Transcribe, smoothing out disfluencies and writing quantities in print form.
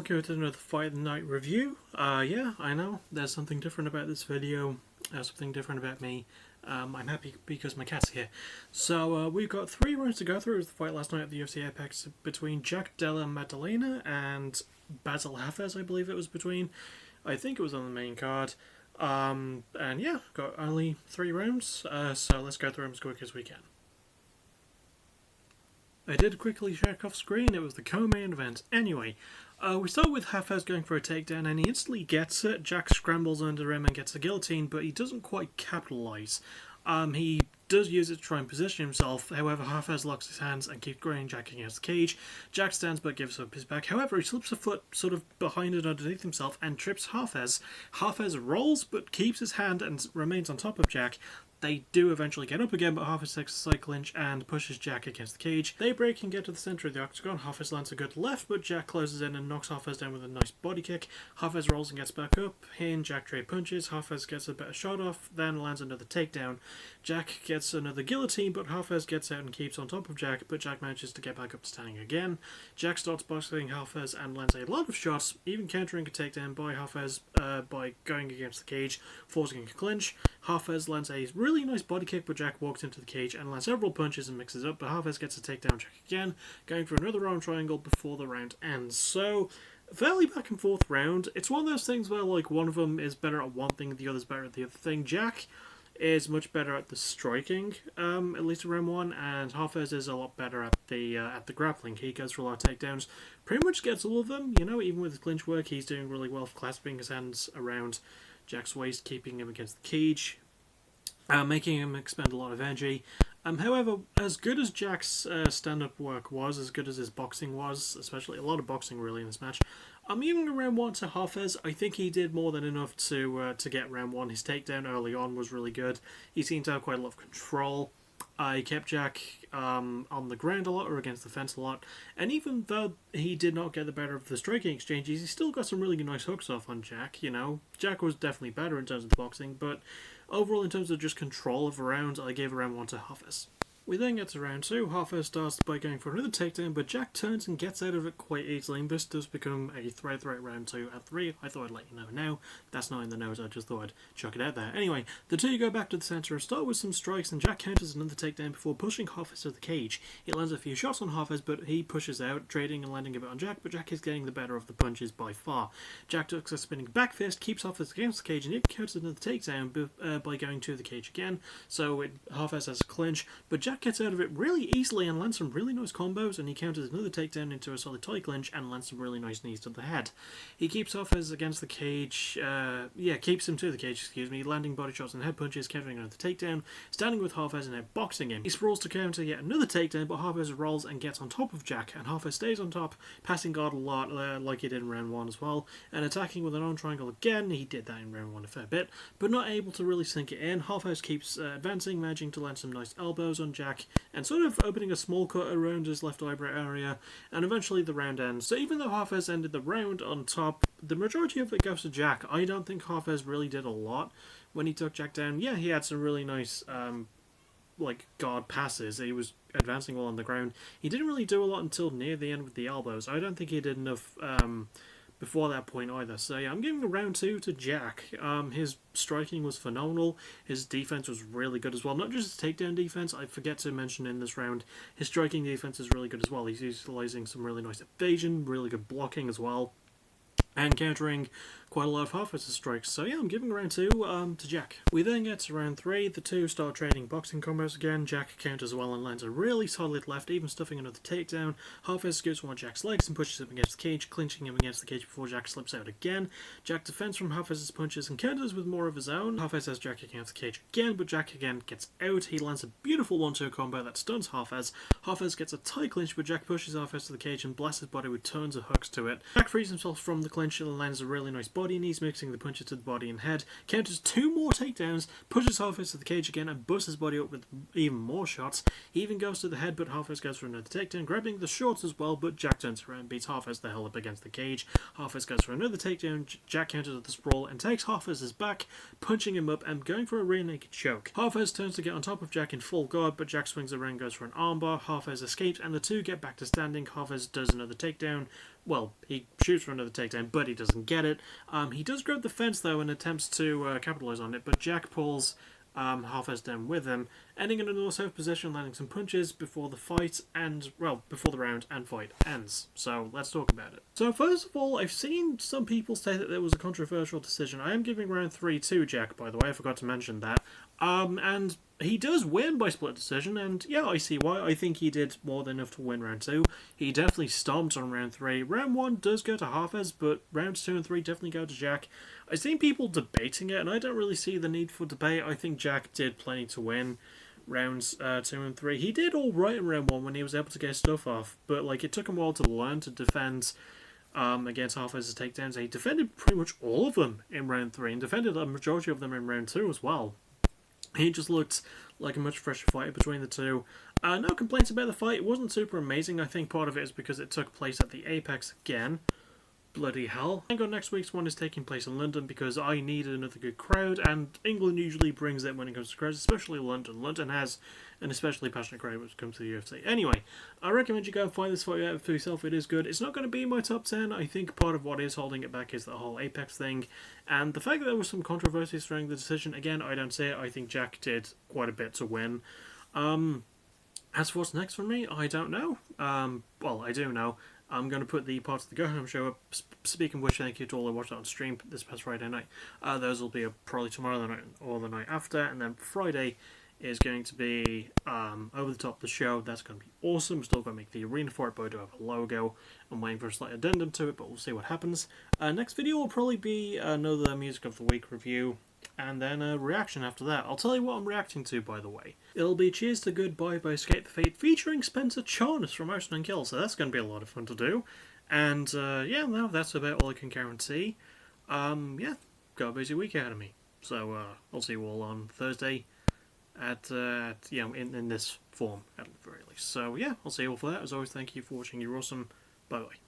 welcome to another Fight of the Night review. Yeah, I know, there's something different about this video, something different about me. I'm happy because my cat's here. So, we've got 3 rounds to go through. It was the fight last night at the UFC Apex between Jack Della Maddalena and Basil Hafez, I believe it was between. I think it was on the main card. And yeah, got only 3 rounds, so let's go through them as quick as we can. I did quickly check off screen, it was the co-main event. Anyway, we start with Hafez going for a takedown and he instantly gets it. Jack scrambles under him and gets a guillotine, but he doesn't quite capitalise. He does use it to try and position himself, however Hafez locks his hands and keeps grinding Jack against the cage. Jack stands but gives up his back, however he slips a foot sort of behind and underneath himself and trips Hafez. Hafez rolls but keeps his hand and remains on top of Jack. They do eventually get up again, but Hafez takes a side clinch and pushes Jack against the cage. They break and get to the centre of the octagon. Hafez lands a good left, but Jack closes in and knocks Hafez down with a nice body kick. Hafez rolls and gets back up. In Jack trade punches. Hafez gets a better shot off, then lands another takedown. Jack gets another guillotine, but Hafez gets out and keeps on top of Jack, but Jack manages to get back up to standing again. Jack starts boxing Hafez and lands a lot of shots, even countering a takedown by Hafez by going against the cage, forcing a clinch. Hafez lands a really nice body kick, but Jack walks into the cage and lands several punches and mixes up, but Hafez gets a takedown Jack again, going for another arm triangle before the round ends. So, fairly back and forth round. It's one of those things where like one of them is better at one thing, the other's better at the other thing. Jack is much better at the striking, at least around 1, and Hafez is a lot better at the grappling. He goes for a lot of takedowns, pretty much gets all of them, you know, even with his clinch work, he's doing really well for clasping his hands around Jack's waist, keeping him against the cage, making him expend a lot of energy. However, as good as Jack's stand-up work was, as good as his boxing was, especially a lot of boxing really in this match, even round 1 to Hafez, I think he did more than enough to get round 1. His takedown early on was really good. He seemed to have quite a lot of control. He kept Jack on the ground a lot, or against the fence a lot, and even though he did not get the better of the striking exchanges, he still got some really nice hooks off on Jack, you know. Jack was definitely better in terms of the boxing, but overall in terms of just control of a round, I gave round 1 to Hafez. We then get to round 2. Hafez starts by going for another takedown, but Jack turns and gets out of it quite easily, and this does become a threat round 2 at 3. I thought I'd let you know now. That's not in the notes, I just thought I'd chuck it out there. Anyway, the two go back to the centre and start with some strikes, and Jack counters another takedown before pushing Hafez to the cage. He lands a few shots on Hafez, but he pushes out, trading and landing a bit on Jack, but Jack is getting the better of the punches by far. Jack ducks a spinning back fist, keeps Hafez against the cage, and it counters another takedown by going to the cage again, so Hafez has a clinch, but Jack gets out of it really easily and lands some really nice combos, and he counters another takedown into a solid tie clinch and lands some really nice knees to the head. He keeps Hafez against the cage, keeps him to the cage, landing body shots and head punches, countering another takedown, standing with Hafez and outboxing him. He sprawls to counter yet another takedown, but Hafez rolls and gets on top of Jack, and Hafez stays on top, passing guard a lot, like he did in round 1 as well, and attacking with an arm triangle again. He did that in round 1 a fair bit, but not able to really sink it in. Hafez keeps advancing, managing to land some nice elbows on Jack, and sort of opening a small cut around his left eyebrow area, and eventually the round ends. So even though Hafez ended the round on top, the majority of it goes to Jack. I don't think Hafez really did a lot when he took Jack down. Yeah, he had some really nice guard passes. He was advancing well on the ground. He didn't really do a lot until near the end with the elbows. I don't think he did enough before that point either. So yeah, I'm giving round 2 to Jack. His striking was phenomenal. His defense was really good as well. Not just his takedown defense, I forget to mention in this round, his striking defense is really good as well. He's utilizing some really nice evasion, really good blocking as well, and countering quite a lot of Hafez's strikes. So yeah, I'm giving round 2 to Jack. We then get to round 3. The two start trading boxing combos again. Jack counters well and lands a really solid left, even stuffing another takedown. Hafez scoots one of Jack's legs and pushes him against the cage, clinching him against the cage before Jack slips out again. Jack defends from Hafez's punches and counters with more of his own. Hafez has Jack against the cage again, but Jack again gets out. He lands a beautiful 1-2 combo that stuns Hafez. Hafez gets a tight clinch, but Jack pushes Hafez to the cage and blasts his body with tons of hooks to it. Jack frees himself from the clinch and lands a really nice body knees, mixing the punches to the body and head, counters 2 more takedowns, pushes Hafez to the cage again and busts his body up with even more shots. He even goes to the head, but Hafez goes for another takedown, grabbing the shorts as well, but Jack turns around and beats Hafez the hell up against the cage. Hafez goes for another takedown, Jack counters with the sprawl and takes Hafez's back, punching him up and going for a rear naked choke. Hafez turns to get on top of Jack in full guard, but Jack swings around, goes for an armbar. Hafez escapes and the two get back to standing. Hafez does another takedown, well, he shoots for another takedown, but he doesn't get it. He does grab the fence, though, and attempts to capitalize on it, but Jack pulls Hafez down with him, ending in a north-south position, landing some punches before the fight and, well, before the round and fight ends. So let's talk about it. So first of all, I've seen some people say that there was a controversial decision. I am giving round 3 to Jack, by the way. I forgot to mention that. And he does win by split decision, and yeah, I see why. I think he did more than enough to win round 2. He definitely stomped on round 3. Round 1 does go to Hafez, but rounds 2 and 3 definitely go to Jack. I've seen people debating it, and I don't really see the need for debate. I think Jack did plenty to win rounds 2 and 3. He did alright in round 1 when he was able to get stuff off, but like it took him a while to learn to defend against Hafez's takedowns. He defended pretty much all of them in round 3, and defended a majority of them in round 2 as well. He just looked like a much fresher fighter between the two. No complaints about the fight. It wasn't super amazing. I think part of it is because it took place at the Apex again. Bloody hell. Thank God next week's one is taking place in London because I needed another good crowd, and England usually brings it when it comes to crowds, especially London. London has an especially passionate crowd when it comes to the UFC. Anyway, I recommend you go and find this fight out for yourself. It is good. It's not going to be in my top 10. I think part of what is holding it back is the whole Apex thing, and the fact that there was some controversy surrounding the decision. Again, I don't say it. I think Jack did quite a bit to win. As for what's next for me, I don't know. Well, I do know. I'm going to put the parts of the Go Home show up. Speaking of which, thank you to all who watched it on stream this past Friday night. Those will be up probably tomorrow night or the night after, and then Friday is going to be over the top of the show. That's going to be awesome. I'm still going to make the arena for it, but I do have a logo. I'm waiting for a slight addendum to it, but we'll see what happens. Next video will probably be another Music of the Week review, and then a reaction after that. I'll tell you what I'm reacting to, by the way. It'll be Cheers to Goodbye by Escape the Fate, featuring Spencer Charnas from Arson and Kill, so that's going to be a lot of fun to do. And, yeah, no, that's about all I can guarantee. Yeah, got a busy week ahead of me. So, I'll see you all on Thursday at you know, in this form, at the very least. So, yeah, I'll see you all for that. As always, thank you for watching. You're awesome. Bye-bye.